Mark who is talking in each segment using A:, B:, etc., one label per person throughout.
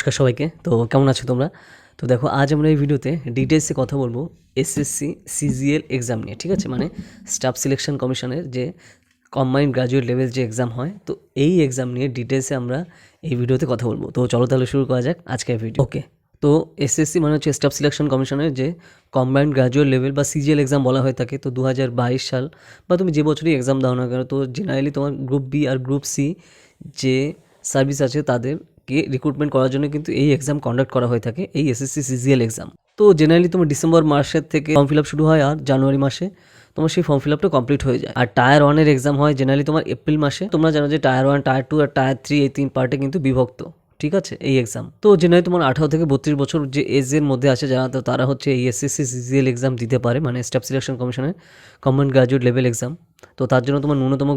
A: নমস্কার সবাইকে। তো কেমন আছো তোমরা? তো দেখো আজ আমরা এই ভিডিওতে ডিটেলসে কথা বলবো এসএসসি সিজিএল এক্সাম নিয়ে, ঠিক আছে? মানে স্টাফ সিলেকশন কমিশনের যে কম্বাইন্ড গ্রাজুয়েট লেভেল যে এক্সাম হয়, তো এই এক্সাম নিয়ে ডিটেলসে আমরা এই ভিডিওতে কথা বলবো। তো চলো তাহলে শুরু করা যাক আজকের ভিডিও। ওকে, তো এসএসসি মানে হচ্ছে স্টাফ সিলেকশন কমিশনের যে কম্বাইন্ড গ্রাজুয়েট লেভেল বা সিজিএল এক্সাম বলা হয়ে থাকে। তো 2022 সাল বা তুমি যে বছরই এক্সাম দাও না কেন, তো জেনারেলি তোমার গ্রুপ বি আর গ্রুপ সি যে সার্ভিস আছে তাদেরকে রিক্রুটমেন্ট করার জন্য কিন্তু এই এক্সাম কন্ডাক্ট করা হয়ে থাকে, এই এসএসসি সিজিএল এক্সাম। তো জেনারেলি তোমার ডিসেম্বর মাসের থেকে ফর্ম ফিল আপ শুরু হয় আর জানুয়ারি মাসে তোমার সেই ফর্ম ফিল আপটা কমপ্লিট হয়ে যায়। আর টায়ার ওয়ানের এক্সাম হয় জেনারেলি তোমার এপ্রিল মাসে। তোমরা জানো যে টায়ার ওয়ান, টায়ার টু আর টায়ার থ্রি এই 3 পার্টে কিন্তু বিভক্ত, ঠিক আছে, এই এক্সাম। তো জেনারেলি তোমার 18 থেকে 32 বছর যে এজের মধ্যে আছে যারা, তো তারা হচ্ছে এই এসএসসি সিজিএল এক্সাম দিতে পারে, মানে স্টাফ সিলেকশন কমিশনের কম্বাইন্ড গ্রাজুয়েট লেভেল এক্সাম। তো তার জন্য তোমার ন্যূনতম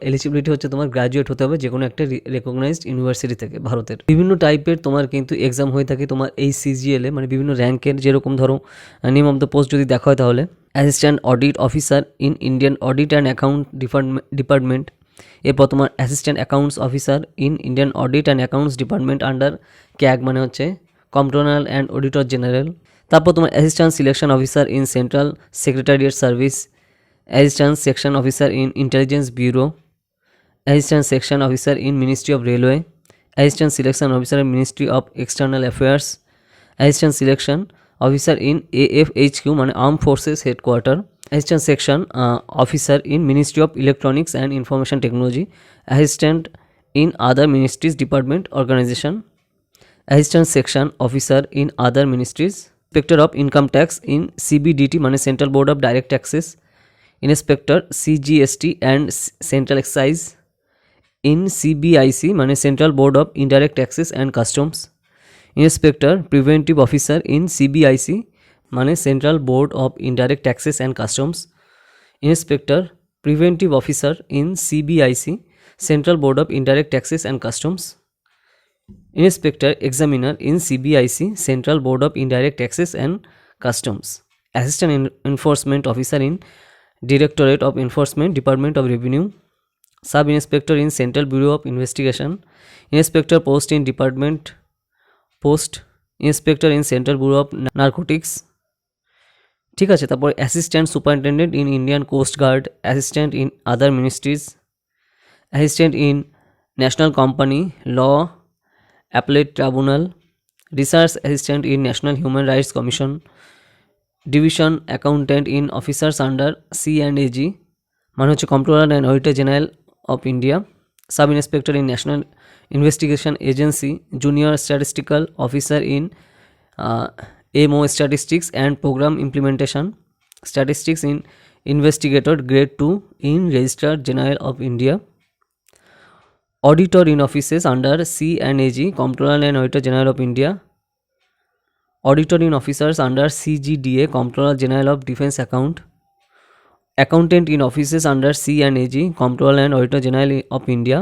A: এলিজিবিলিটি হচ্ছে তোমার গ্রাজুয়েট হতে হবে যে কোনো একটা রেকগনাইজড ইউনিভার্সিটি থেকে ভারতের। বিভিন্ন টাইপের তোমার কিন্তু এক্সাম হয়ে থাকে তোমার এই সিজিএলে, মানে বিভিন্ন র্যাঙ্কের। যেরকম ধরো নেম অফ দ্য পোস্ট যদি দেখা হয় তাহলে assistant audit officer in Indian audit and account department. এরপর তোমার assistant accounts officer in Indian audit and accounts department under CAG, মানে হচ্ছে কন্ট্রোলার অ্যান্ড অডিটর জেনারেল। তারপর তোমার assistant selection officer in central secretariat service, assistant section officer in intelligence bureau, assistant section officer in ministry of railway, assistant selection officer in ministry of external affairs, assistant selection officer in AFHQ মানে arm forces headquarter, assistant section officer in ministry of electronics and information technology, assistant in other ministries department organisation, assistant section officer in other ministries, inspector of income tax in CBDT মানে central board of direct taxes, inspector CGST and central excise in CBIC মানে central board of indirect taxes and customs, inspector preventive officer in CBIC মানে central board of indirect taxes and customs, inspector preventive officer in CBIC central board of indirect taxes and customs, inspector examiner in CBIC central board of indirect taxes and customs, assistant enforcement officer in directorate of enforcement department of revenue, sub inspector in central bureau of investigation, inspector post in department post, inspector in central bureau of narcotics, ঠিক আছে। তারপর assistant superintendent in Indian coast guard, assistant in other ministries, assistant in national company law appellate tribunal, research assistant in national human rights commission, division accountant in officers under C&AG মানে হচ্ছে controller and auditor general of India, sub inspector in national investigation agency, junior statistical officer in MO statistics and programme implementation, statistics in investigator grade 2 in registrar general of India, auditor in offices under C&AG controller and auditor general of India, auditor in officers under CGDA comptroller general of defense account, accountant in offices under C&AG comptroller and auditor general of India,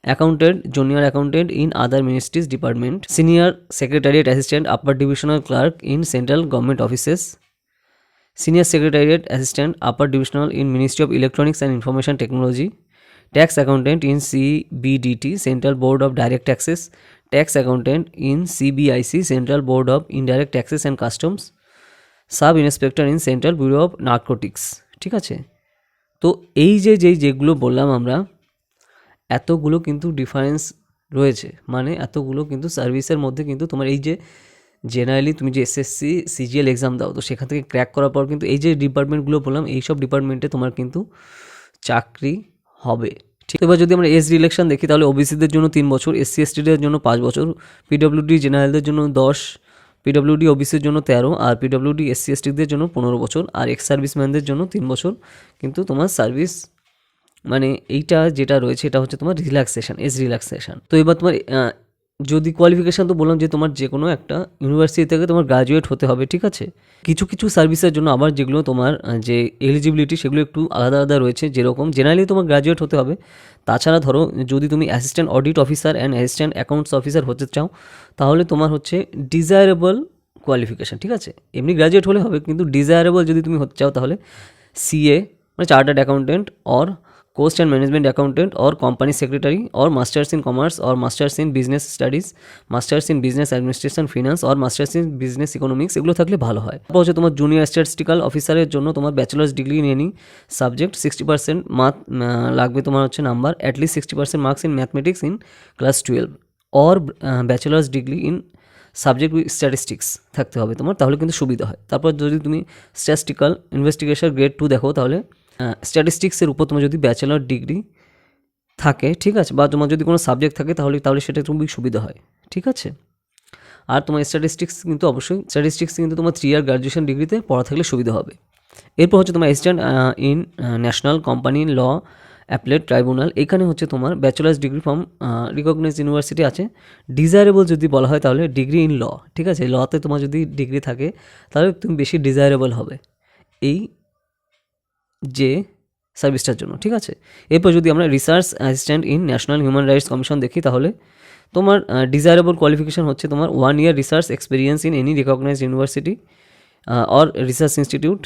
A: accountant junior accountant in other ministries department, senior secretariat assistant upper divisional clerk in central government offices, senior secretariat assistant upper divisional in ministry of electronics and information technology, tax accountant in CBDT central board of direct taxes, tax accountant in CBIC central board of indirect taxes and customs, sub inspector in central bureau of narcotics, ঠিক আছে। তো এই যেগুলো বললাম আমরা, এতগুলো কিন্তু difference রয়েছে, মানে এতগুলো কিন্তু সার্ভিসের মধ্যে কিন্তু তোমার এই যে জেনারেলি তুমি যে এসএসসি সিজিএল এক্সাম দাও, তো সেখান থেকে ক্র্যাক করার পর কিন্তু এই যে ডিপার্টমেন্টগুলো বললাম, এই সব ডিপার্টমেন্টে তোমার কিন্তু চাকরি হবে, ঠিক। এবার যদি আমরা এজ রিলেকশন দেখি তাহলে ওবিসিদের জন্য 3 বছর, SC/STদের জন্য 5 বছর, PWD জেনারেলদের জন্য 10, PWD ওবিসির জন্য 13, আর PWD SC/STদের জন্য 15 বছর, আর এক্স সার্ভিসম্যানদের জন্য 3 বছর কিন্তু তোমার সার্ভিস, মানে এইটা যেটা রয়েছে এটা হচ্ছে তোমার রিল্যাক্সেশন, এজ রিল্যাক্সেশন। তো এবার তোমার যদি কোয়ালিফিকেশান তো বললাম যে তোমার যে কোনো একটা ইউনিভার্সিটি থেকে তোমার গ্রাজুয়েট হতে হবে, ঠিক আছে। কিছু কিছু সার্ভিসের জন্য আবার যেগুলো তোমার যে এলিজিবিলিটি সেগুলো একটু আলাদা আলাদা রয়েছে, যেরকম জেনারেলি তোমার গ্রাজুয়েট হতে হবে। তাছাড়া ধরো যদি তুমি assistant audit officer and assistant accounts officer হতে চাও তাহলে তোমার হচ্ছে ডিজায়ারেবল কোয়ালিফিকেশান, ঠিক আছে। এমনি গ্রাজুয়েট হলে হবে, কিন্তু ডিজায়ারেবল যদি তুমি হতে চাও তাহলে CA মানে chartered accountant or cost and management accountant or company secretary or masters in commerce or masters in business studies, masters in business administration finance or masters in business economics এগুলো থাকলে ভালো হয়। তারপর হচ্ছে তোমার জুনিয়র স্ট্যাটিস্টিক্যাল অফিসারের জন্য তোমার bachelors degree in any subject 60% লাগবে তোমার হচ্ছে number, at least 60% marks in mathematics in class 12 or bachelors degree in subject with statistics থাকতে হবে তোমার, তাহলে কিন্তু সুবিধা হয়। তারপর যদি তুমি স্ট্যাটিস্টিক্যাল ইনভেস্টিগেশন গ্রেড 2 দেখো, তাহলে স্ট্যাটিস্টিক্সের উপর তোমার যদি ব্যাচেলার ডিগ্রি থাকে, ঠিক আছে, বা তোমার যদি কোনো সাবজেক্ট থাকে তাহলে সেটা খুবই সুবিধা হয়, ঠিক আছে। আর তোমার স্ট্যাটিস্টিক্স কিন্তু অবশ্যই তোমার 3 ইয়ার গ্র্যাজুয়েশন ডিগ্রিতে পড়া থাকলে সুবিধা হবে। এরপর হচ্ছে তোমার assistant in national company law appellate tribunal, এখানে হচ্ছে তোমার bachelors degree from recognise university আছে। ডিজায়ারেবল যদি বলা হয় তাহলে ডিগ্রি ইন ল, ঠিক আছে, লতে তোমার যদি ডিগ্রি থাকে তাহলে তুমি বেশি ডিজায়ারেবল হবে এই যে সার্ভিসটার জন্য, ঠিক আছে। এরপর যদি আমরা research assistant in national human rights commission দেখি, তাহলে তোমার ডিজায়ারেবল কোয়ালিফিকেশান হচ্ছে তোমার 1 year research experience in any recognized university or research institute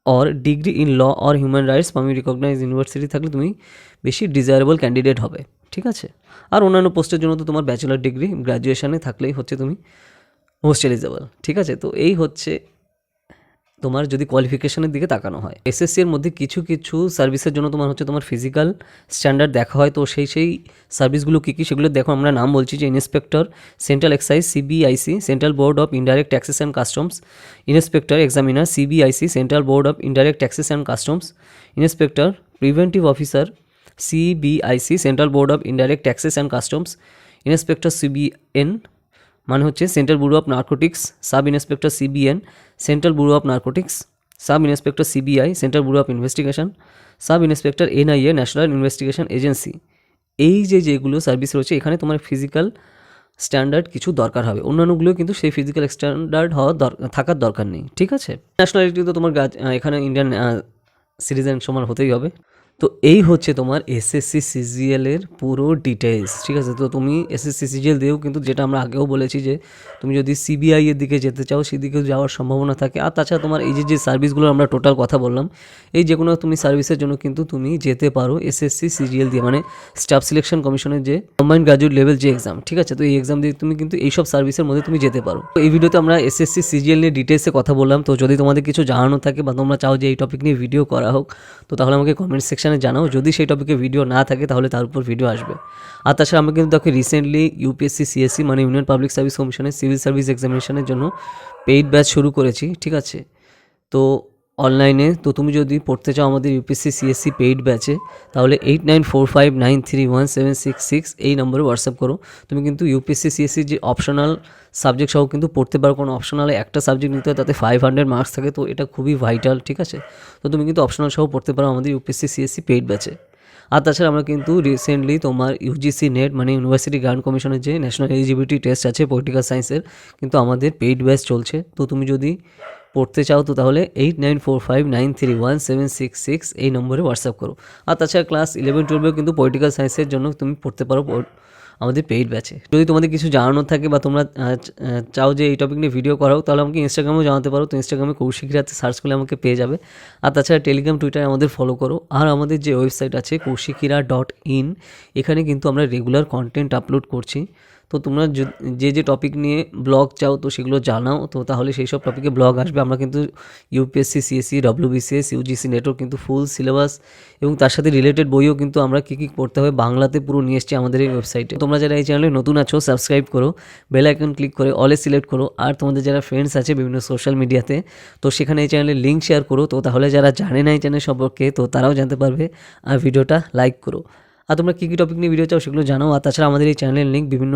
A: or degree in law or human rights from recognise university থাকলে তুমি বেশি ডিজায়ারেবল ক্যান্ডিডেট হবে, ঠিক আছে। আর অন্যান্য পোস্টের জন্য তো তোমার ব্যাচেলার ডিগ্রি গ্র্যাজুয়েশনে থাকলেই হচ্ছে তুমি মোস্ট এলিজেবল, ঠিক আছে। তো এই হচ্ছে তোমার যদি কোয়ালিফিকেশনের দিকে তাকানো হয়। এসএসসি এর মধ্যে কিছু কিছু সার্ভিসের জন্য তোমার হচ্ছে তোমার ফিজিক্যাল স্ট্যান্ডার্ড দেখা হয়, তো সেই সার্ভিসগুলো কী কী সেগুলো দেখো। আমরা নাম বলছি যে inspector central excise CBIC central board of indirect taxes and customs, inspector examiner CBIC central board of indirect taxes and customs, inspector preventive officer CBIC central board of indirect taxes and customs, inspector CBN মানে হচ্ছে central bureau of narcotics, sub inspector CBN central bureau of narcotics, sub inspector CBI central bureau of investigation, sub inspector NIA national investigation agency. এই যেগুলো service রয়েছে এখানে তোমার physical standard কিছু দরকার হবে, অন্যান্যগুলো কিন্তু সেই ফিজিক্যাল স্ট্যান্ডার্ড থাকার দরকার নেই, ঠিক আছে। ন্যাশনালিটি তো তোমার এখানে ইন্ডিয়ান সিটিজেন সমান হতেই হবে। তো এই হচ্ছে তোমার এসএসসি সিজিএলের পুরো ডিটেলস, ঠিক আছে। তো তুমি এসএসসি সিজিএল দিয়েও কিন্তু, যেটা আমরা আগেও বলেছি যে তুমি যদি সিবিআই এর দিকে যেতে চাও সেদিকেও যাওয়ার সম্ভাবনা থাকে। আর তাছাড়া তোমার এই যে সার্ভিসগুলো আমরা টোটাল কথা বললাম, এই যে কোনো তুমি সার্ভিসের জন্য কিন্তু তুমি যেতে পারো এসএসসি সিজিএল দিয়ে, মানে স্টাফ সিলেকশন কমিশনের যে কম্বাইন্ড গ্রাজুয়েট লেভেল যে এক্সাম, ঠিক আছে। তো এই এক্সাম দিয়ে তুমি কিন্তু এইসব সার্ভিসের মধ্যে তুমি যেতে পারো। তো এই ভিডিওতে আমরা এসএসসি সিজিএল নিয়ে ডিটেলসে কথা বললাম। তো যদি তোমাদের কিছু জানানো থাকে বা তোমরা চাও যে এই টপিক নিয়ে ভিডিও করা হোক, তো তাহলে আমাকে কমেন্ট সেকশনে জানাও। যদি সেই টপিকে ভিডিও না থাকে তাহলে তার উপর ভিডিও আসবে। আর তাছাড়া আমরা কিন্তু দেখো রিসেন্টলি ইউপিএসসি সিএসসি মানে ইউনিয়ন পাবলিক সার্ভিস কমিশনের সিভিল সার্ভিস এক্সামিনেশনের জন্য পেইড ব্যাচ শুরু করেছি, ঠিক আছে। তো অনলাইনে তো তুমি যদি পড়তে চাও আমাদের ইউপিএসসি সিএসসি পেইড ব্যাচে, তাহলে 8945931766 এই নম্বরে হোয়াটসঅ্যাপ করো। তুমি কিন্তু ইউপিএসসি সিএসসি যে অপশনাল সাবজেক্ট সহ কিন্তু পড়তে পারো। কোনো অপশনালে একটা সাবজেক্ট নিতে হয়, তাতে 500 মার্কস থাকে, তো এটা খুবই ভাইটাল, ঠিক আছে। তো তুমি কিন্তু অপশনাল সহ পড়তে পারো আমাদের ইউপিএসসি সিএসসি পেইড ব্যাচে। আর তাছাড়া আমরা কিন্তু রিসেন্টলি তোমার ইউজিসি নেট মানে ইউনিভার্সিটি গ্রান্ট কমিশনের যে ন্যাশনাল এলিজিবিলিটি টেস্ট আছে পলিটিক্যাল সায়েন্সের, কিন্তু আমাদের পেইড ব্যাচ চলছে। তো তুমি যদি পড়তে চাও তো তাহলে 8945931766 এই নম্বরে হোয়াটসঅ্যাপ করো। আর তাছাড়া ক্লাস 11-12 কিন্তু পলিটিক্যাল সায়েন্সের জন্য তুমি পড়তে পারো আমাদের পেইড ব্যাচে। যদি তোমাদের কিছু জানানোর থাকে বা তোমরা চাও যে এই টপিক নিয়ে ভিডিও করাও, তাহলে আমাকে ইনস্টাগ্রামেও জানাতে পারো। তো ইনস্টাগ্রামে কৌশিকিরাতে সার্চ করলে আমাকে পেয়ে যাবে। আর তাছাড়া টেলিগ্রাম টুইটারে আমাদের ফলো করো। আর আমাদের যে ওয়েবসাইট আছে kaushikira.in, এখানে কিন্তু আমরা রেগুলার কন্টেন্ট আপলোড করছি। তো তোমরা যে টপিক নিয়ে ব্লগ চাও তো সেগুলো জানাও, তো তাহলে সেই সব টপিকে ব্লগ আসবে। আমরা কিন্তু ইউপিএসসি সিএসসি ডব্লিউবিসিএস ইউজিসি নেটও কিন্তু ফুল সিলেবাস এবং তার সাথে রিলেটেড বইও কিন্তু আমরা কী কী পড়তে হবে বাংলাতে পুরো নিয়ে এসেছি আমাদের এই ওয়েবসাইটে। তোমরা যারা এই চ্যানেলে নতুন আছো সাবস্ক্রাইব করো, বেল আইকন ক্লিক করে অলে সিলেক্ট করো। আর তোমাদের যারা ফ্রেন্ডস আছে বিভিন্ন সোশ্যাল মিডিয়াতে, তো সেখানে এই চ্যানেলের লিঙ্ক শেয়ার করো। তো তাহলে যারা জানে না এই চ্যানেল সম্পর্কে তো তারাও জানতে পারবে। আর ভিডিওটা লাইক করো। আর তোমরা কী কী টপিক নিয়ে ভিডিও চাও সেগুলো জানাও। আর তাছাড়া আমাদের এই চ্যানেলের লিঙ্ক বিভিন্ন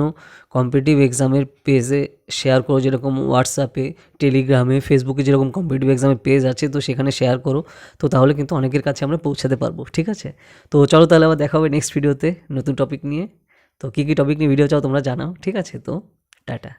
A: কম্পিটিটিভ এক্সামের পেজে শেয়ার করো, যেরকম হোয়াটসঅ্যাপে, টেলিগ্রামে, ফেসবুকে যেরকম কম্পিটিটিভ এক্সামের পেজ আছে তো সেখানে শেয়ার করো। তো তাহলে কিন্তু অনেকের কাছে আমরা পৌঁছাতে পারবো, ঠিক আছে। তো চলো তাহলে আবার দেখা হবে নেক্সট ভিডিওতে নতুন টপিক নিয়ে। তো কী কী টপিক নিয়ে ভিডিও চাও তোমরা জানাও, ঠিক আছে। তো টাটা।